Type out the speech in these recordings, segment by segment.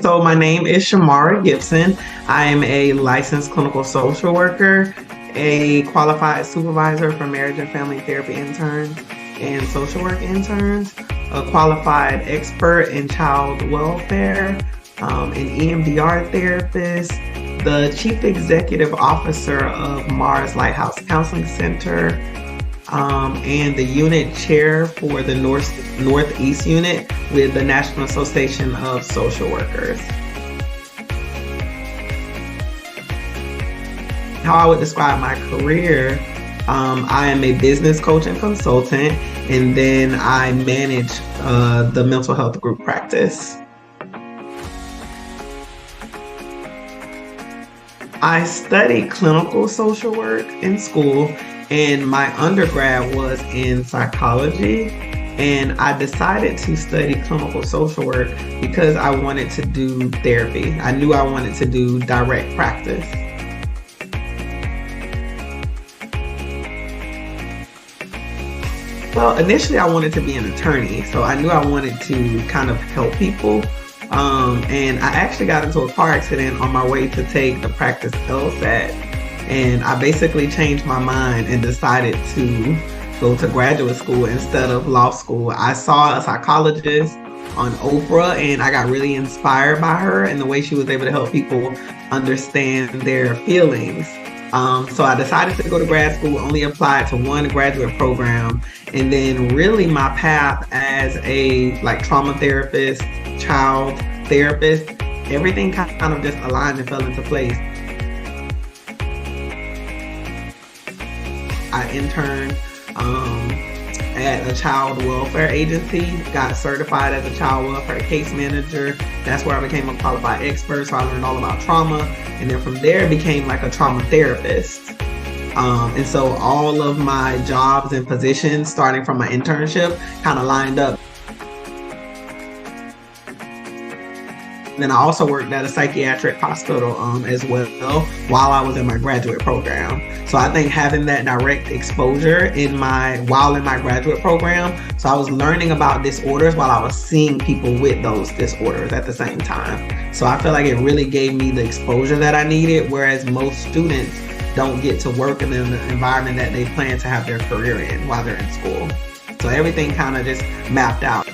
So my name is Shamara Gibson. I am a licensed clinical social worker, a qualified supervisor for marriage and family therapy interns and social work interns, a qualified expert in child welfare, an EMDR therapist, the chief executive officer of Mars Lighthouse Counseling Center, and the unit chair for the Northeast unit with the National Association of Social Workers. How I would describe my career, I am a business coach and consultant, and then I manage the mental health group practice. I studied clinical social work in school, and my undergrad was in psychology, and I decided to study clinical social work because I wanted to do therapy. I knew I wanted to do direct practice. Well, initially I wanted to be an attorney, so I knew I wanted to kind of help people. And I actually got into a car accident on my way to take the practice LSAT, and I basically changed my mind and decided to go to graduate school instead of law school. I saw a psychologist on Oprah, and I got really inspired by her and the way she was able to help people understand their feelings. So I decided to go to grad school, only applied to one graduate program, and then really my path as a trauma therapist, child therapist, everything kind of just aligned and fell into place. I interned at a child welfare agency, got certified as a child welfare case manager. That's where I became a qualified expert, so I learned all about trauma, and then from there became like a trauma therapist. And so all of my jobs and positions starting from my internship kind of lined up. And then I also worked at a psychiatric hospital as well while I was in my graduate program. So I think having that direct exposure while in my graduate program, so I was learning about disorders while I was seeing people with those disorders at the same time. So I feel like it really gave me the exposure that I needed, whereas most students don't get to work in the environment that they plan to have their career in while they're in school. So everything kind of just mapped out.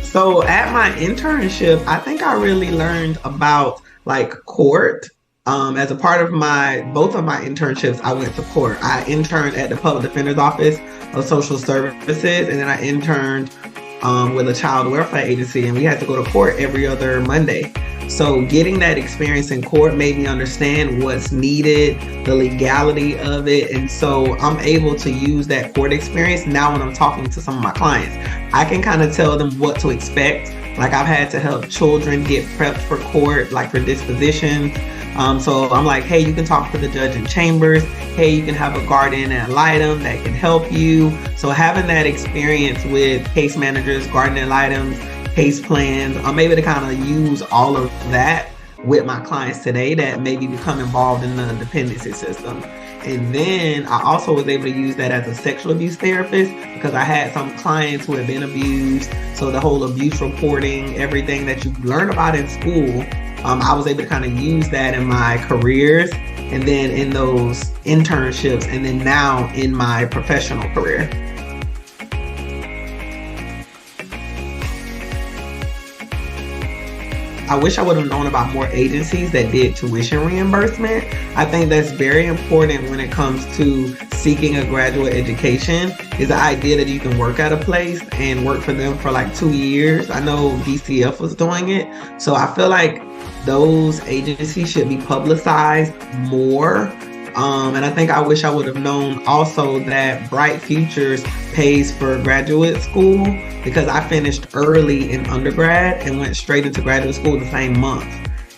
So at my internship, I think I really learned about court. As a part of both of my internships, I went to court. I interned at the Public Defender's Office of Social Services, and then I interned with a child welfare agency, and we had to go to court every other Monday. So getting that experience in court made me understand what's needed, the legality of it. And so I'm able to use that court experience now when I'm talking to some of my clients. I can kind of tell them what to expect. Like I've had to help children get prepped for court, for dispositions. So I'm like, hey, you can talk to the judge in chambers. Hey, you can have a guardian ad litem that can help you. So having that experience with case managers, guardian ad litems, case plans, I'm able to kind of use all of that with my clients today that maybe become involved in the dependency system. And then I also was able to use that as a sexual abuse therapist because I had some clients who had been abused. So the whole abuse reporting, everything that you learn about in school, I was able to kind of use that in my careers and then in those internships and then now in my professional career. I wish I would have known about more agencies that did tuition reimbursement. I think that's very important when it comes to seeking a graduate education, is the idea that you can work at a place and work for them for 2 years. I know DCF was doing it. So I feel like those agencies should be publicized more. And I think I wish I would have known also that Bright Futures pays for graduate school because I finished early in undergrad and went straight into graduate school the same month.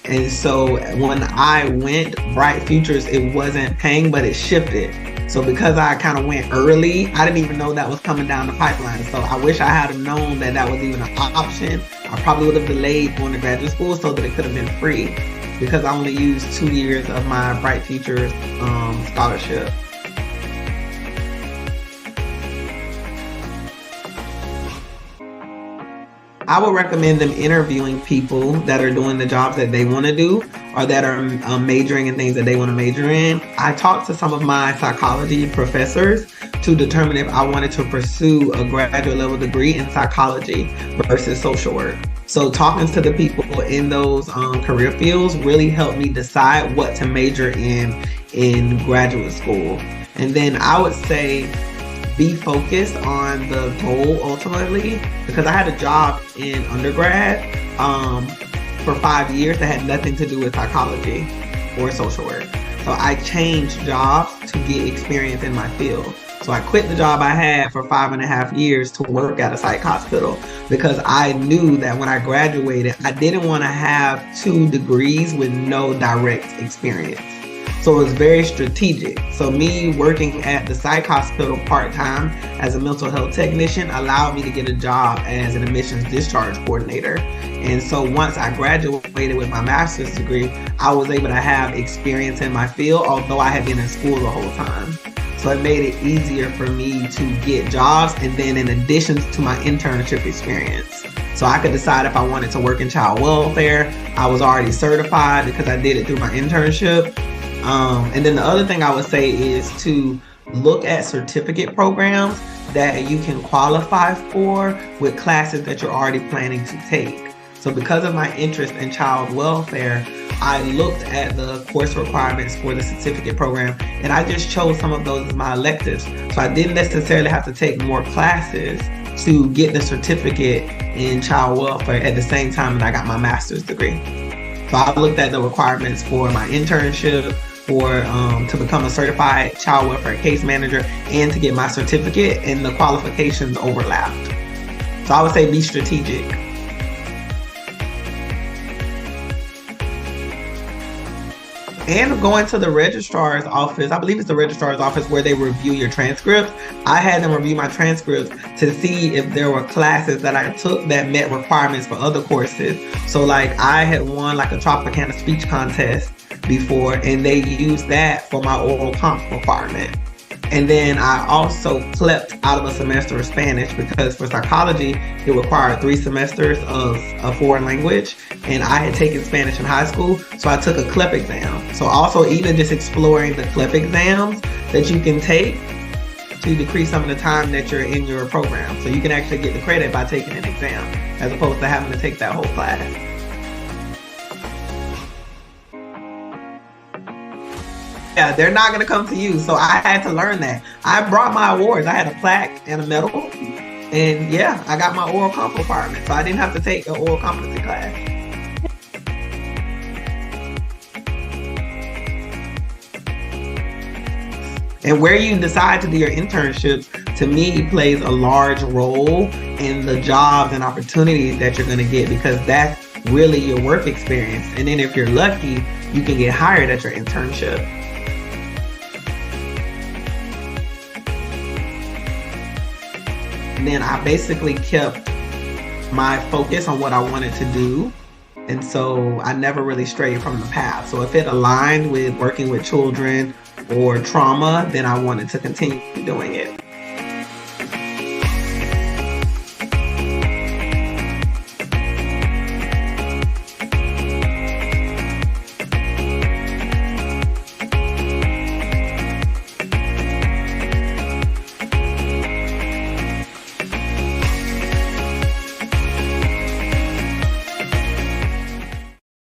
And so when I went, Bright Futures, it wasn't paying, but it shifted. So because I kind of went early, I didn't even know that was coming down the pipeline. So I wish I had known that that was even an option. I probably would have delayed going to graduate school so that it could have been free, because I only used 2 years of my Bright Futures scholarship. I would recommend them interviewing people that are doing the jobs that they want to do or that are majoring in things that they want to major in. I talked to some of my psychology professors to determine if I wanted to pursue a graduate level degree in psychology versus social work. So talking to the people in those career fields really helped me decide what to major in graduate school. And then I would say be focused on the goal ultimately, because I had a job in undergrad for 5 years that had nothing to do with psychology or social work. So I changed jobs to get experience in my field. So I quit the job I had for 5.5 years to work at a psych hospital because I knew that when I graduated, I didn't want to have 2 degrees with no direct experience. So it was very strategic. So me working at the psych hospital part-time as a mental health technician allowed me to get a job as an admissions discharge coordinator. And so once I graduated with my master's degree, I was able to have experience in my field, although I had been in school the whole time. So it made it easier for me to get jobs, and then in addition to my internship experience. So I could decide if I wanted to work in child welfare. I was already certified because I did it through my internship. And then the other thing I would say is to look at certificate programs that you can qualify for with classes that you're already planning to take. So because of my interest in child welfare, I looked at the course requirements for the certificate program, and I just chose some of those as my electives. So I didn't necessarily have to take more classes to get the certificate in child welfare at the same time that I got my master's degree. So I looked at the requirements for my internship, for to become a certified child welfare case manager, and to get my certificate, and the qualifications overlapped. So I would say be strategic. And going to the registrar's office, I believe it's the registrar's office where they review your transcripts. I had them review my transcripts to see if there were classes that I took that met requirements for other courses. So like I had won like a Tropicana speech contest before, and they used that for my oral comp requirement. And then I also clept out of a semester of Spanish because for psychology, it required 3 semesters of a foreign language. And I had taken Spanish in high school, so I took a CLEP exam. So also even just exploring the CLEP exams that you can take to decrease some of the time that you're in your program. So you can actually get the credit by taking an exam as opposed to having to take that whole class. Yeah, they're not going to come to you. So I had to learn that. I brought my awards. I had a plaque and a medal. And yeah, I got my oral comp requirement. So I didn't have to take an oral competency class. And where you decide to do your internships, to me, plays a large role in the jobs and opportunities that you're going to get, because that's really your work experience. And then if you're lucky, you can get hired at your internship. And then I basically kept my focus on what I wanted to do. And so I never really strayed from the path. So if it aligned with working with children or trauma, then I wanted to continue doing it.